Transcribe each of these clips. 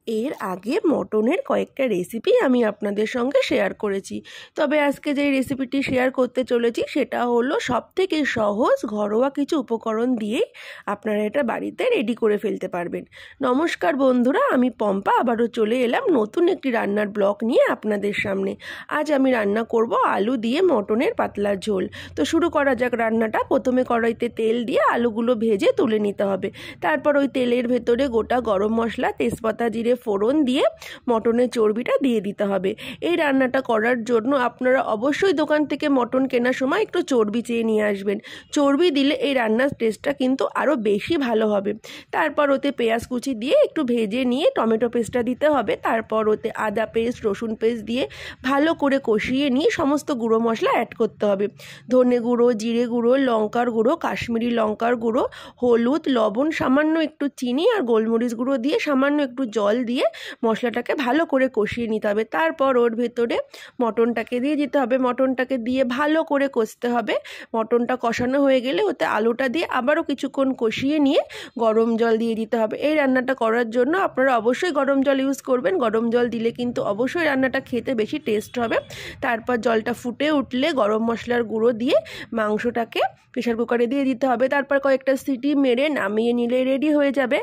এর আগে মটনের কয়েকটা রেসিপি আমি আপনাদের সঙ্গে শেয়ার করেছি, তবে আজকে যে রেসিপিটি শেয়ার করতে চলেছি সেটা হলো সবথেকে সহজ ঘরোয়া কিছু উপকরণ দিয়েই আপনারা এটা বাড়িতে রেডি করে ফেলতে পারবেন। নমস্কার বন্ধুরা, আমি পম্পা আবারও চলে এলাম নতুন একটি রান্নার ব্লগ নিয়ে আপনাদের সামনে। আজ আমি রান্না করব আলু দিয়ে মটনের পাতলা ঝোল। তো শুরু করা যাক রান্নাটা। প্রথমে কড়াইতে তেল দিয়ে আলুগুলো ভেজে তুলে নিতে হবে। তারপর ওই তেলের ভেতরে গোটা গরম মশলা, তেজপাতা, জিরে ফোড়ন দিয়ে মটনের চর্বিটা দিয়ে দিতে হবে। এই রান্নাটা করার জন্য আপনারা অবশ্যই দোকান থেকে মটন কেনার সময় একটু চর্বি চেয়ে নিয়ে আসবেন। চর্বি দিলে এই রান্নার টেস্টটা কিন্তু আরও বেশি ভালো হবে। তারপর ওতে পেঁয়াজ কুচি দিয়ে একটু ভেজে নিয়ে টমেটো পেস্টটা দিতে হবে। তারপর ওতে আদা পেস্ট, রসুন পেস্ট দিয়ে ভালো করে কষিয়ে নিয়ে সমস্ত গুঁড়ো মশলা অ্যাড করতে হবে। ধনে গুঁড়ো, জিরে গুঁড়ো, লঙ্কার গুঁড়ো, কাশ্মীরি লঙ্কার গুঁড়ো, হলুদ, লবণ, সামান্য একটু চিনি আর গোলমরিচ গুঁড়ো দিয়ে সামান্য একটু জল দিয়ে মশলাটাকে ভালো করে কষিয়ে নিতে হবে। তারপর ওর ভেতরে মটনটাকে দিয়ে দিতে হবে। মটনটাকে দিয়ে ভালো করে কষতে হবে। মটনটা কষানো হয়ে গেলে ওতে আলুটা দিয়ে আবারও কিছুক্ষণ কষিয়ে নিয়ে গরম জল দিয়ে দিতে হবে। এই রান্নাটা করার জন্য আপনারা অবশ্যই গরম জল ইউজ করবেন। গরম জল দিলে কিন্তু অবশ্যই রান্নাটা খেতে বেশি টেস্ট হবে। তারপর জলটা ফুটে উঠলে গরম মশলার গুঁড়ো দিয়ে মাংসটাকে প্রেশার কুকারে দিয়ে দিতে হবে। তারপর কয়েকটা সিটি মেরে নামিয়ে নিলে রেডি হয়ে যাবে।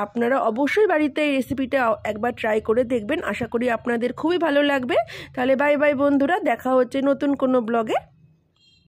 আপনারা অবশ্যই বাড়িতে এই রেসিপিটা একবার ট্রাই করে দেখবেন। আশা করি আপনাদের খুবই ভালো লাগবে। তাহলে বাই বাই বন্ধুরা, দেখা হচ্ছে নতুন কোনো ব্লগে।